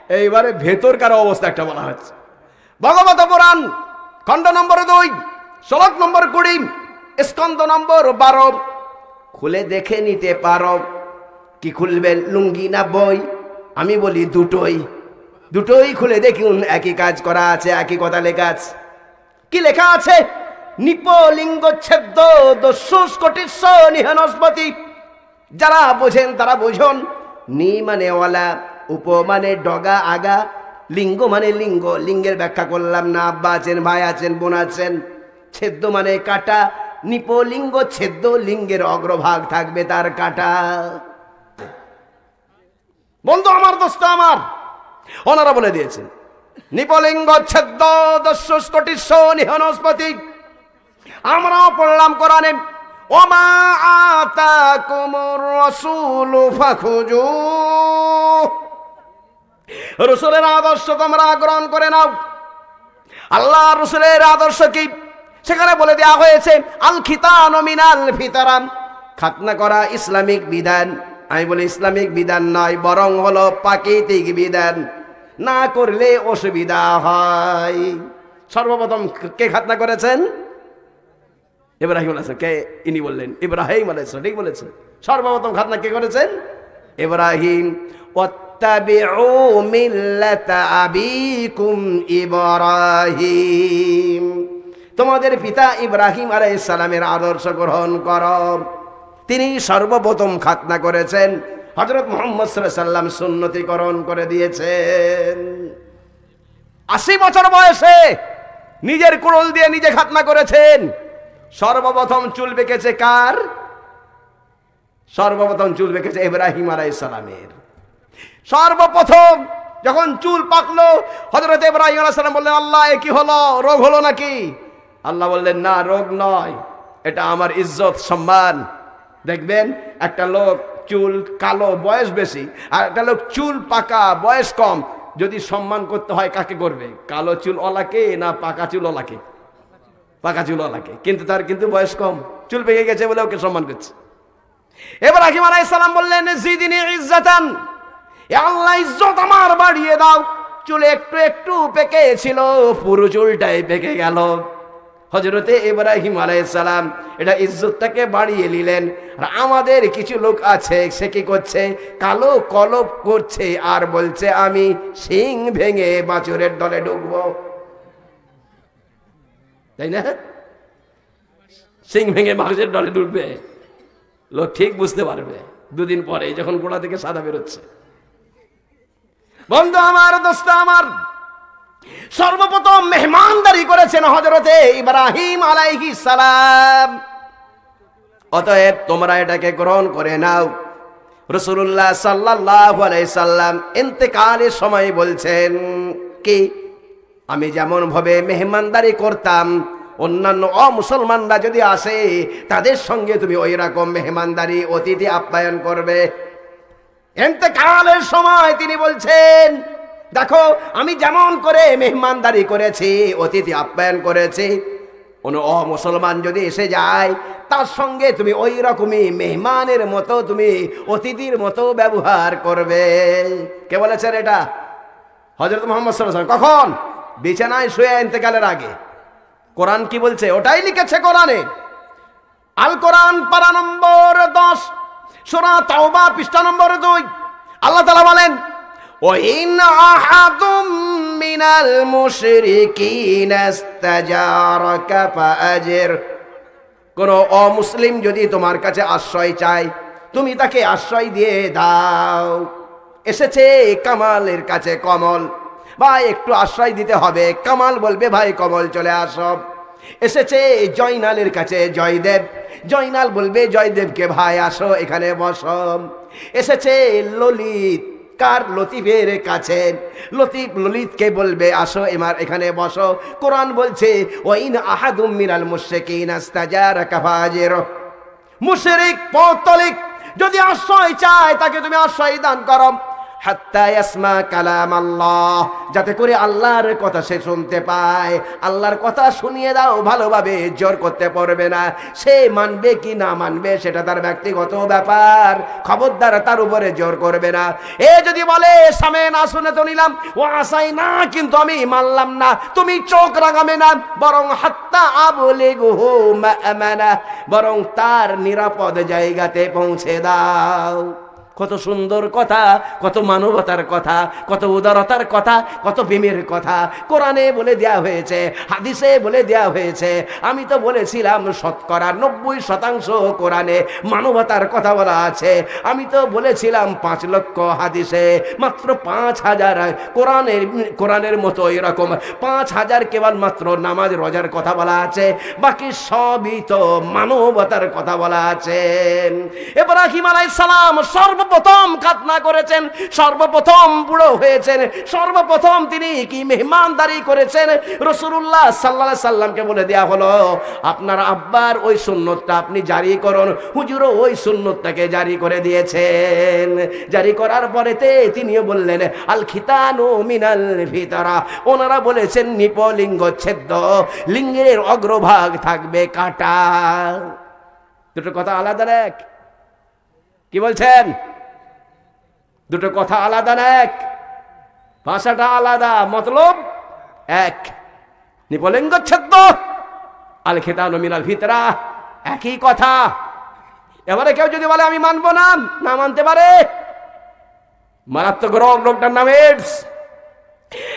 এইবারে ভেতরকার অবস্থা একটা বলা হচ্ছে। ভগবত পুরাণ খণ্ড নম্বর 2 শ্লোক নম্বর 20 স্কন্ধ নম্বর 12। খুলে দেখে নিতে পারো। কি খুলবেন, লুঙ্গি না বই? আমি বলি দুটোই খুলে দেখুন, একই কাজ করা আছে, একই কথা লেখা আছে। কি লেখা আছে? নিপলিঙ্গ ছেদ্য দস্যুষ কোটিস্ব নিহনস্পতি। যারা বোঝেন তারা বুঝুন। নি মানে ওয়ালা, উপ মানে ডগা আগা, লিঙ্গ মানে লিঙ্গ, লিঙ্গের ব্যাখ্যা করলাম না, আব্বা আছেন, ভাই আছেন, বোন আছেন। ছেদ্য মানে কাটা, নিপলিঙ্গ ছেদ্য, লিঙ্গের অগ্রভাগ থাকবে তার কাটা। বন্ধু আমার, দোস্ত আমার, ওনারা বলে দিয়েছেন নিপলিঙ্গ ছেদ্য দস্যুষ কোটিস্ব নিহনস্পতি। আমরাও পড়লাম কোরআনে, ওমা আতাকুমুর রাসূলু ফাখুযুহু। রাসূলের আদর্শ তোমরা গ্রহণ করে নাও। আল্লাহ রাসূলের আদর্শ কি সেখানে বলে দেওয়া হয়েছে, আল খিতানু মিনাল ফিতরাম। খাতনা করা ইসলামিক বিধান। আমি বলি ইসলামিক বিধান নয়, বরং হলো প্রাকৃতিক বিধান। না করলে অসুবিধা হয়। সর্বপ্রথম কে খাতনা করেছেন? ইব্রাহিম আলাইহিস সালাম। কে? ইনি বললেন ইব্রাহিম আলাইহিস সালাম। ঠিক বলেছেন। সর্বপ্রথম খাতনা কে করেছেন? ইব্রাহিম। ওয়াত্তাবিউ মিল্লাতা আবিকুম ইব্রাহিম। তোমাদের পিতা ইব্রাহিম আলাইহিস সালামের আদর্শ গ্রহণ করো। তিনি সর্বপ্রথম খাতনা করেছেন। হযরত মুহাম্মদ সাল্লাল্লাহু আলাইহি সাল্লাম সুন্নতিকরণ করে দিয়েছেন। 80 বছর বয়সে নিজের কুড়ুল দিয়ে নিজে খাতনা করেছেন। সর্বপ্রথম চুল বেঁকেছে কার? সর্বপ্রথম চুল বেঁকেছে ইব্রাহিম আলাইহিস সালামের। সর্বপ্রথম যখন চুল পাকলো, হযরত ইব্রাহিম আলাইহিস সালাম বললেন, আল্লাহ এ কি হলো, রোগ হলো নাকি? আল্লাহ বললেন, না, রোগ নয়, এটা আমার ইজ্জত সম্মান। দেখবেন একটা লোক চুল কালো বয়স বেশি, আর একটা লোক চুল পাকা বয়স কম, যদি সম্মান করতে হয় কাকে করবে? কালো চুল ওলাকে না পাকা চুল ওলাকে? পাকা চুল ওলাকে। কিন্তু তার কিন্তু বয়স কম, চুল পেকে গেছে বলে ওকে সম্মান করছে। ইব্রাহিম আলাইহিস সালাম বললেন, জিদিনি ইজ্জাতান, এ আল্লাহ ইজ্জত আমার বাড়িয়ে দাও। চুল একটু একটু পেকে ছিল, পুরো চুলটাই পেকে গেল। হযরতে ইব্রাহিম আলাইহিস সালাম এটা ইজ্জতটাকে বাড়িয়ে নিলেন। আর আমাদের কিছু লোক আছে, সে কি করছে? কালো কলপ করছে আর বলছে আমি শিং ভেঙে বাছুরের দলে ঢুকবো, তাই না? শিং ভেঙে বাছুরের দলে ঢুকবে, লোক ঠিক বুঝতে পারবে দুদিন পরে যখন গোড়া থেকে সাদা বেরোচ্ছে। বন্ধু আমার, দোস্ত আমার, সর্বপ্রথম মেহমানদারি করেছেন হযরতে ইব্রাহিম আলাইহিস সালাম। অতএব তোমরা এটাকে গ্রহণ করে নাও। রাসূলুল্লাহ সাল্লাল্লাহু আলাইহি সাল্লাম ইন্তেকালের সময় বলছেন কি, আমি যেমন ভাবে মেহমানদারি করতাম, অন্যান্য অমুসলমানরা যদি আসে তাদের সঙ্গে তুমি ওই রকম মেহমানদারি, অতিথি আপ্যায়ন করবে। ইন্তেকালের সময় তিনি বলছেন, দেখো আমি যেমন করে মেহমানদারি করেছি, অতিথি আপ্যায়ন করেছি, কোনো অমুসলমান যদি এসে যায় তার সঙ্গে তুমি ওই রকমই মেহমানের মতো, তুমি অতিথির মতো ব্যবহার করবে। কে বলেছেন এটা? হযরত মুহাম্মদ সাল্লাল্লাহু আলাইহি ওয়াসাল্লাম। কখন? বিছানায় শুয়ে ইন্তেকালের আগে। কোরআন কি বলছে? ওটাই লিখেছে কোরআনে। আল কোরআন পারা নম্বর 10, সূরা তাওবা পৃষ্ঠা নম্বর 2। আল্লাহ তাআলা বলেন, وَإِنْ أَحَدٌ مِّنَ الْمُشْرِكِينَ اسْتَجَارَكَ فَأَجِرْهُ। কোন অমুসলিম যদি তোমার কাছে আশ্রয় চায়, তুমি তাকে আশ্রয় দিয়ে দাও। এসেছে কামালের কাছে কমল, ভাই একটু আশ্রয় দিতে হবে। কামাল বলবে, ভাই কমল চলে আসো। এসেছে জয়নালের কাছে জয়দেব, জয়নাল বলবে জয়দেবকে, ভাই আসো এখানে বসো। এসেছে ললিত, কার? লতিফের কাছে, লতিফ ললিতকে বলবে আসো এখানে বসো। কোরআন বলছে, ওয়াইন আহাদুম মিনাল মুশরিকিনা ইস্তাজারাকা ফাজিরহু। মুশরিক পৌত্তলিক যদি আশ্রয় চায় তাকে তুমি আশ্রয় দান করো। হাত্তা ইয়াসমা কালাম আল্লাহ, যাতে করে আল্লাহর কথা সে শুনতে পায়। আল্লাহর কথা শুনিয়ে দাও ভালোভাবে, জোর করতে পারবে না। সে মানবে কি না মানবে সেটা তার ব্যক্তিগত ব্যাপার, খবরদার তার উপরে জোর করবে না। এ যদি বলে সামে না শুনে তো নিলাম, ও আসাই না কিন্তু আমি মানলাম না, তুমি চোখ রাগাবে না, বরং হাত্তা আবলিগহু মা'মানা, বরং তার নিরাপদ জায়গাতে পৌঁছে দাও। কত সুন্দর কথা, কত মানবতার কথা, কত উদারতার কথা, কত প্রেমের কথা কোরআনে বলে দেয়া হয়েছে, হাদিসে বলে দেয়া হয়েছে। আমি তো বলেছিলাম 90% কোরআনে মানবতার কথা বলা আছে। আমি তো বলেছিলাম 5 লক্ষ হাদিসে মাত্র 5000 কোরআনের মতো এরকম 5000 কেবলমাত্র নামাজ রোজার কথা বলা আছে, বাকি সবই তো মানবতার কথা বলা আছে। ইব্রাহিম আলাইহিস সালাম সর্বপ্রথম খাতনা করেছেন, সর্বপ্রথম বুড়ো হয়েছেন, সর্বপ্রথম তিনি কি মেহমানদারি করেছেন। রাসূলুল্লাহ সাল্লাল্লাহু আলাইহি সাল্লামকে বলে দেয়া হলো, আপনার আব্বার ওই সুন্নতটা আপনি জারি করুন। হুজুরও ওই সুন্নতটাকে জারি করে দিয়েছেন। জারি করার পরেতে তিনিও বললেন আল খিতানু মিনাল ফিতরা, ওনারা বলেছেন নিপলিঙ্গ ছেদ্য, লিঙ্গের অগ্রভাগ থাকবে কাটা। দুটো কথা আলাদা এক, কি বলছেন? দুটো কথা আলাদা না এক, ভাষাটা আলাদা, মতলব এক। নিপলিঙ্গচ্ছেদ্য, আল খিতানু মিনাল ফিতরা, একই কথা। এবারে কেউ যদি বলে আমি মানবো না, না মানতে পারে। মারাত্মক রোগ, রোগটার নাম এইডস,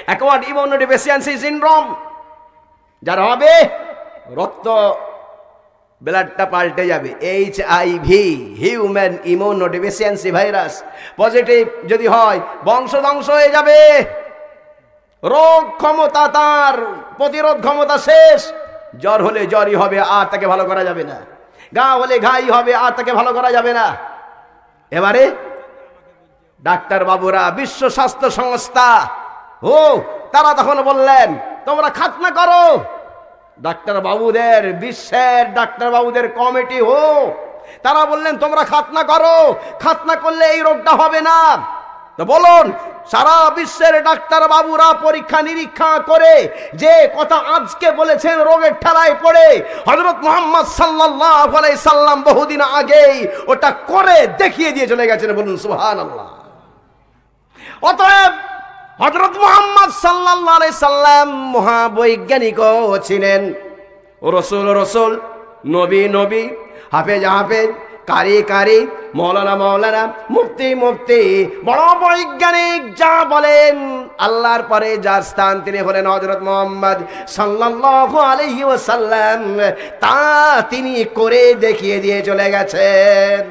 অ্যাকোয়ার্ড ইমিউনোডেফিসিয়েন্সি সিনড্রোম। যার হবে রক্ত ব্লাডটা পাল্টে যাবে, HIV, human immunodeficiency virus positive যদি হয় বংশ ধ্বংস হয়ে যাবে। রোগ ক্ষমতা তার, প্রতিরোধ ক্ষমতা শেষ। জ্বর হলে জ্বরই হবে, আর তাকে ভালো করা যাবে না। ঘা হলে ঘাই হবে, আর তাকে ভালো করা যাবে না। এবারে ডাক্তার বাবুরা, বিশ্ব স্বাস্থ্য সংস্থা তারা তখন বললেন তোমরা খাতনা করো। ডাক্তার বাবুদের, বিশ্বের ডাক্তার বাবুদের কমিটি তারা বললেন তোমরা খাতনা করো, খাতনা করলে এই রোগটা হবে না। তো বলুন, সারা বিশ্বের ডাক্তার বাবুরা পরীক্ষা নিরীক্ষা করে যে কথা আজকে বলেছেন রোগের ঠেলায় পড়ে, হযরত মুহাম্মদ সাল্লাল্লাহু আলাইহি সাল্লাম বহুদিন আগেই ওটা করে দেখিয়ে দিয়ে চলে গেছেন। বলুন সুবহানাল্লাহ। অতএব হযরত মুহাম্মদ সাল্লাল্লাহু আলাইহি সাল্লাম মহাবৈজ্ঞানিকও ছিলেন, রসুল, নবী, হাফেজ, কারি, মৌলানা, মুফতি, বড় বৈজ্ঞানিক। যা বলেন আল্লাহর পরে যার স্থান তিনি হলেন হযরত মুহাম্মদ সাল্লাল্লাহু আলাইহি ওয়াসাল্লাম। তা তিনি করে দেখিয়ে দিয়ে চলে গেছেন।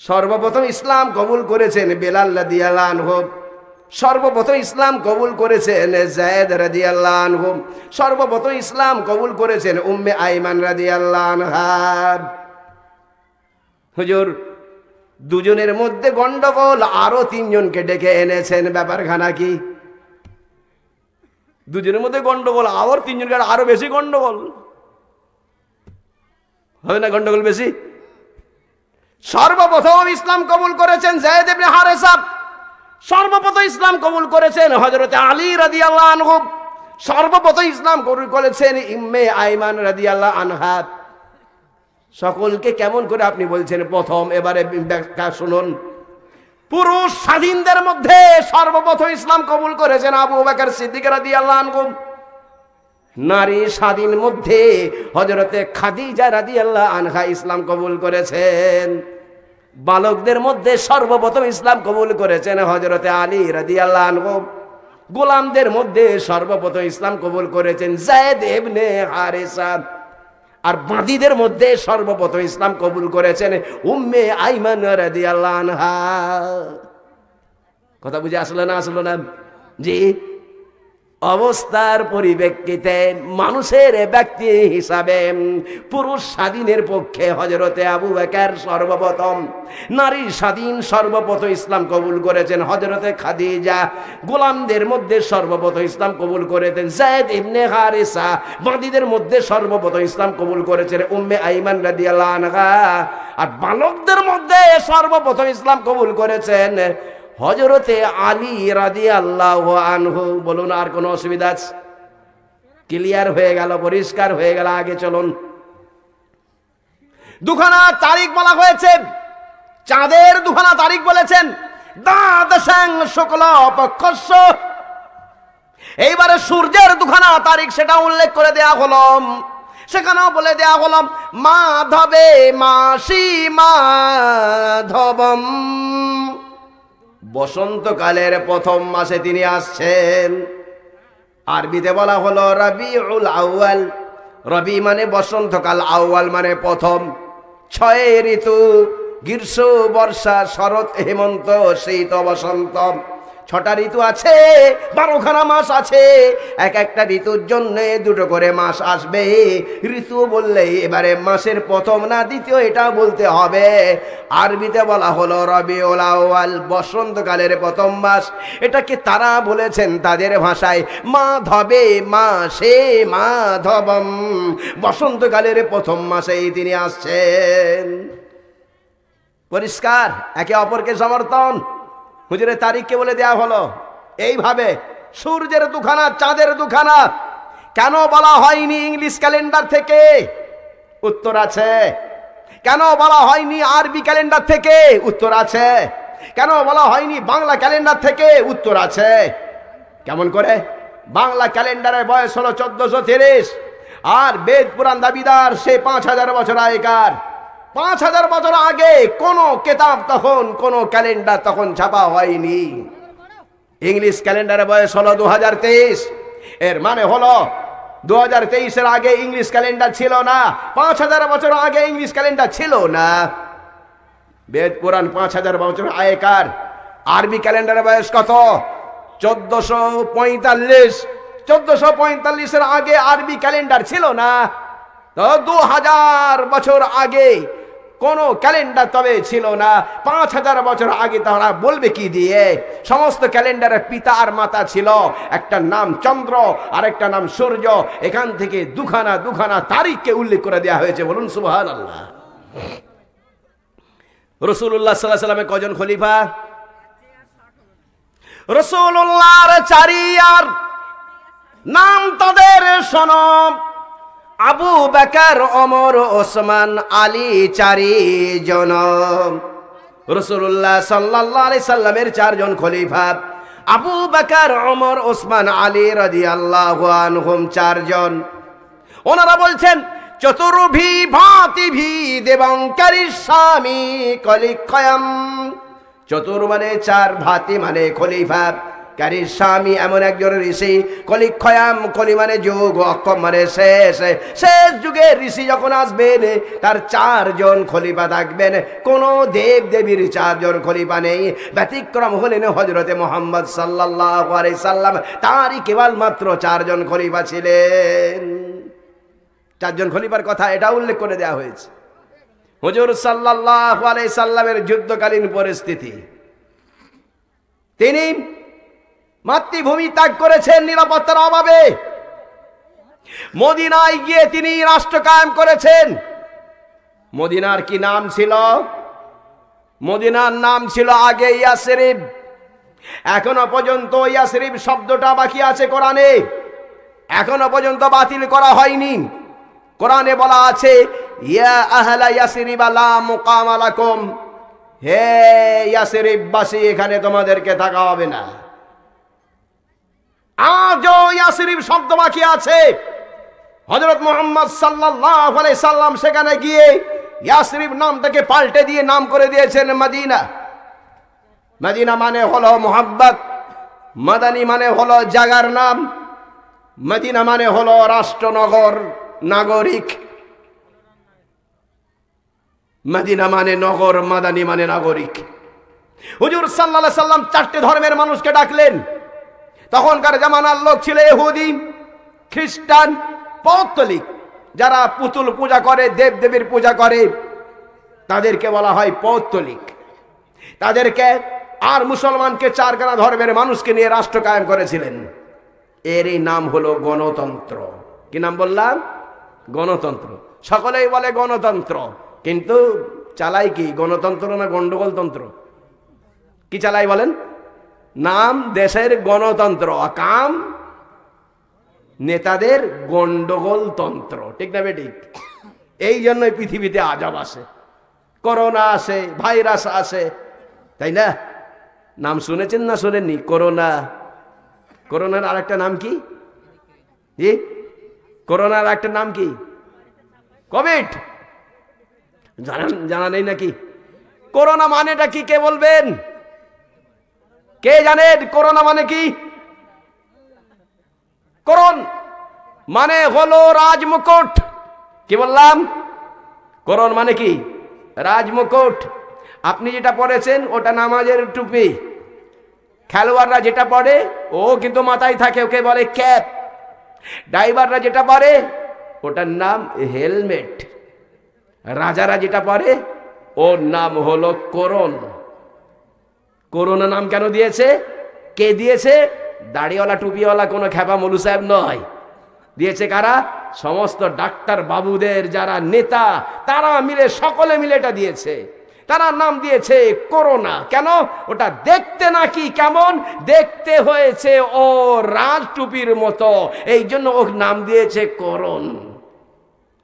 সর্বপ্রথম ইসলাম কবুল করেছেন বেলাল রাদিয়াল্লাহু আনহু, সর্বপ্রথম ইসলাম কবুল করেছেন যায়েদ রাদিয়াল্লাহু আনহু, সর্বপ্রথম ইসলাম কবুল করেছেন উম্মে আইমান রাদিয়াল্লাহু আনহা। হুজুর দুজনের মধ্যে গন্ডগোল, আরো 3 জনকে ডেকে এনেছেন। ব্যাপারখানা কি? দুজনের মধ্যে গন্ডগোল, আরো 3 জনকে, আরো বেশি গন্ডগোল হবে না? গন্ডগোল বেশি। সর্বপ্রথম ইসলাম কবুল করেছেন যায়েদ ইবনে হারেসা, সর্বপ্রথম ইসলাম কবুল করেছেন হযরত আলী রাদিয়াল্লাহু আনহু, সর্বপ্রথম ইসলাম কবুল করেছেন উম্মে আইমান রাদিয়াল্লাহু আনহা। সকলকে কেমন করে আপনি বলছেন প্রথম? এবারে ব্যাখ্যা শুনুন। পুরুষ স্বাধীনদের মধ্যে সর্বপ্রথম ইসলাম কবুল করেছেন আবু বকর সিদ্দিক রাদিয়াল্লাহু আনহু। নারী স্বাধীন মধ্যে হযরতে খাদিজা রাদিয়াল্লাহু আনহা ইসলাম কবুল করেছেন। বালকদের মধ্যে সর্বপ্রথম ইসলাম কবুল করেছেন হযরতে আলী রাদিয়াল্লাহু আনহু। গোলামদের মধ্যে সর্বপ্রথম ইসলাম কবুল করেছেন যায়েদ ইবনে হারেসা। আর বাঁদীদের মধ্যে সর্বপ্রথম ইসলাম কবুল করেছেন উম্মে আইমান রাদিয়াল্লাহু আনহা। কথা বুঝে আসলো না? জি। অবস্থার পরিপ্রেক্ষিতে মানুষের ব্যক্তি হিসাবে পুরুষ স্বাধীনের পক্ষে হযরতে আবু বকর সর্বপ্রথম, নারী স্বাধীন সর্বপ্রথম ইসলাম কবুল করেছেন হযরতে খাদিজা। গোলামদের মধ্যে সর্বপ্রথম ইসলাম কবুল করেছেন যায়েদ ইবনে হারেসা। বাঁদীদের মধ্যে সর্বপ্রথম ইসলাম কবুল করেছেন উম্মে আইমান রাদিয়াল্লাহু আনহা। আর বালকদের মধ্যে সর্বপ্রথম ইসলাম কবুল করেছেন হযরতে আলী রাদিয়াল্লাহু আনহু। বলুন আর কোনো অসুবিধা আছে? ক্লিয়ার হয়ে গেল, পরিষ্কার হয়ে গেল। আগে চলুন। দুখানা তারিখ বলা হয়েছে, চাঁদের দুখানা তারিখ বলেছেন, দ্বাদশাং শুক্ল পক্ষস্য। এইবারে সূর্যের দুখানা তারিখ সেটা উল্লেখ করে দেয়া হলো। সেখানেও বলে দেয়া হলো মাধবে মাসি মাধবম, বসন্তকালের প্রথম মাসে তিনি আসছেন। আরবিতে বলা হলো রবিউল আউয়াল। রবি মানে বসন্তকাল, আউয়াল মানে প্রথম। 6 ঋতু, গ্রীষ্ম, বর্ষা, শরৎ, হেমন্ত, শীত, বসন্ত। 6টা ঋতু আছে, 12খানা মাস আছে। এক একটা ঋতুর জন্য 2টো করে মাস আসবে। ঋতু বললেই এবারে মাসের প্রথম না দ্বিতীয় এটা বলতে হবে। আরবিতে বলা হলো রবিউল আউয়াল, বসন্তকালের প্রথম মাস। এটাকে তারা বলেছেন তাদের ভাষায় মাধবে মাসে মাধবম, বসন্তকালের প্রথম মাসেই তিনি আসছেন। পরিষ্কার, একে অপরকে সমর্থন। হুজুরের তারিখকে বলে দেয়া হলো এইভাবে। সূর্যের দুখানা, চাঁদের দুখানা। কেন বলা হয়নি ইংলিশ ক্যালেন্ডার থেকে? উত্তর আছে। কেন বলা হয়নি আরবি ক্যালেন্ডার থেকে? উত্তর আছে। কেন বলা হয়নি বাংলা ক্যালেন্ডার থেকে? উত্তর আছে। কেমন করে? বাংলা ক্যালেন্ডারের বয়স হলো 1430, আর বেদ পুরাণ দাবিদার সে 5000 বছর আগেকার। 5000 বছর আগে কোন কিতাব তখন, কোন ক্যালেন্ডার তখন ছাপা হয়নি। ইংলিশ ক্যালেন্ডারের বয়স হলো 2023। এর মানে হলো 2023-এর আগে ইংলিশ ক্যালেন্ডার ছিল না। 5000 বছর আগে ইংলিশ ক্যালেন্ডার ছিল না। বেদ পুরাণ 5000 বছর আগেকার। আরবি ক্যালেন্ডারের বয়স কত? 1445। 1445-এর আগে আরবি ক্যালেন্ডার ছিল না। 2000 বছর আগে কোন ক্যালেন্ডার তবে ছিল না। 5000 বছর আগে তারা বলবে কি দিয়ে? সমস্ত ক্যালেন্ডারের পিতা আর মাতা ছিল, একটা নাম চন্দ্র আর একটা নাম সূর্য। এখান থেকে দুখানা তারিখকে উল্লেখ করে দেওয়া হয়েছে। বলুন সুবহানাল্লাহ। রাসূলুল্লাহ সাল্লাল্লাহু আলাইহি ওয়াসাল্লামের কজন খলিফা? রাসূলুল্লাহর 4 নাম তাদের শোনো। আবু বকর, ওমর, ওসমান, আলী, 4 জন। রাসূলুল্লাহ সাল্লাল্লাহু আলাইহি সাল্লামের 4 জন খলিফা। আবু বকর, ওমর, ওসমান, আলী রাদিয়াল্লাহু আনহুম 4 জন। ওনারা বলছেন চতুর্ভি ভাতিভি দেবং কারিস্বামী কলিক্ষয়ম। চতুর মানে 4, ভাতি মানে খলিফা, কারিস্বামী এমন একজন ঋষি, কলিক্ষয়াম, কলি মানে যুগ, অক্ষম মানে শেষ। শেষ যুগে ঋষি যখন আসবেন তার 4 জন খলিফা থাকবেন। কোন দেব দেবীর 4 জন খলিফা নেই। ব্যতিক্রম হলেন হযরতে মুহাম্মদ সাল্লাল্লাহু আলাইহি সাল্লাম। তারই কেবলমাত্র 4 জন খলিফা ছিলেন। 4 জন খলিফার কথা এটা উল্লেখ করে দেওয়া হয়েছে। হুজুর সাল্লাল্লাহু আলাইহি সাল্লামের যুদ্ধকালীন পরিস্থিতি, তিনি মাতৃভূমি ত্যাগ করেছেন নিরাপত্তার অভাবে। মদিনায় গিয়ে তিনি রাষ্ট্র কায়েম করেছেন। মদিনার কি নাম ছিল? মদিনার নাম ছিল আগে ইয়াসরিব। এখনো পর্যন্ত ইয়াসরিব শব্দটা বাকি আছে কোরআনে, এখনো পর্যন্ত বাতিল করা হয়নি। কোরআনে বলা আছে ইয়া আহলা ইয়াসরিব লা মুকামা লাকুম, হে ইয়াসরিববাসী এখানে তোমাদেরকে থাকা হবে না। আজও ইয়াসরিব শব্দ বাকি আছে। হযরত মুহাম্মদ সাল্লাল্লাহু আলাইহি সাল্লাম সেখানে গিয়ে ইয়াসরিব নামটাকে পাল্টে দিয়ে নাম করে দিয়েছেন মদিনা। মদিনা মানে হলো মোহাব্বত, মাদানী মানে হলো জায়গার নাম, মদিনা মানে হলো রাষ্ট্রনগর, নাগরিক। মদিনা মানে নগর, মাদানী মানে নাগরিক। হুজুর সাল্লাল্লাহু আলাইহি সাল্লাম 4টে ধর্মের মানুষকে ডাকলেন। তখনকার জামানার লোক ছিল ইহুদি, খ্রিস্টান, পৌত্তলিক। যারা পুতুল পূজা করে, দেব দেবীর পূজা করে, তাদেরকে বলা হয় পৌত্তলিক। তাদেরকে আর মুসলমানকে 4খানা ধর্মের মানুষকে নিয়ে রাষ্ট্র কায়েম করেছিলেন। এরই নাম হলো গণতন্ত্র। কি নাম বললাম? গণতন্ত্র। সকলেই বলে গণতন্ত্র, কিন্তু চালাই কি গণতন্ত্র না গন্ডগোল তন্ত্র? কি চালাই বলেন? নাম দেশের গণতন্ত্র, কাম নেতাদের গন্ডগোল তন্ত্র। ঠিক না বেঠিক? এই জন্যই পৃথিবীতে আজব আসে, করোনা আসে, ভাইরাস আসে, তাই না? নাম শুনেছেন না শোনেননি? করোনা। করোনার আর একটা নাম কি? জি, করোনার একটা নাম কি? কোভিড। জানা নেই নাকি? করোনা মানেটা কি কে বলবেন? কে জানেন করোনা মানে কি? করোন মানে হলো রাজমুকুট। কি বললাম? করোন মানে কি? রাজমুকুট। আপনি যেটা পড়েছেন ওটা নামাজের টুপি। খেলোয়াড়রা যেটা পড়ে ও কিন্তু মাথায় থাকে, ওকে বলে ক্যাপ। ড্রাইভাররা যেটা পরে ওটার নাম হেলমেট। রাজারা যেটা পরে ওর নাম হলো করোন। করোনা নাম কেন দিয়েছে? কে দিয়েছে? দাড়িওয়ালা টুপিওয়ালা কোনো খেপা মৌলু সাহেব নয়। দিয়েছে কারা? সমস্ত ডাক্তার বাবুদের যারা নেতা, তারা মিলে, সকলে মিলে এটা দিয়েছে। তারা নাম দিয়েছে করোনা। কেন? ওটা দেখতে নাকি কেমন? দেখতে হয়েছে ও রাজ টুপির মতো, এই জন্য ও নাম দিয়েছে করোন।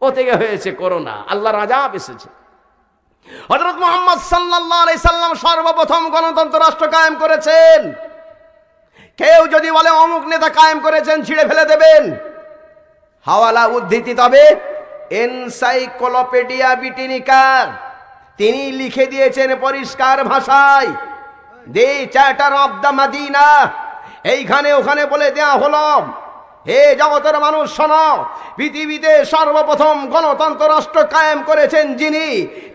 ও থেকে হয়েছে করোনা। আল্লাহর আযাব এসেছে। হযরত মুহাম্মদ সাল্লাল্লাহু আলাইহি সাল্লাম সর্বপ্রথম গণতন্ত্র রাষ্ট্র কায়েম করেছেন। কেউ যদি বলে অমুক নেতা কায়েম করেছেন, ছিঁড়ে ফেলে দেবেন। হাওয়ালা উদ্ধৃতি তবে এনসাইক্লোপিডিয়া ব্রিটানিকার, তিনি লিখে দিয়েছেন পরিষ্কার ভাষায়, the charter of the Medina. এইখানে ওখানে বলে দেয়া হলো, হে জগতের মানুষ শোনো, পৃথিবীতে সর্বপ্রথম গণতন্ত্র রাষ্ট্র কায়েম করেছেন যিনি,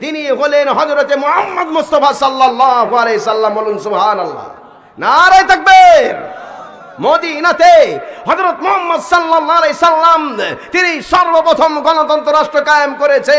তিনি হলেন হযরতে মুহাম্মদ মুস্তাফা সাল্লাল্লাহু আলাইহি সাল্লাম। বলুন সুবহানাল্লাহ, নারে তাকবীর। মদিনাতে হযরত মুহাম্মদ সাল্লাল্লাহু আলাইহি সাল্লাম তিনি সর্বপ্রথম গণতন্ত্র রাষ্ট্র কায়েম করেছে।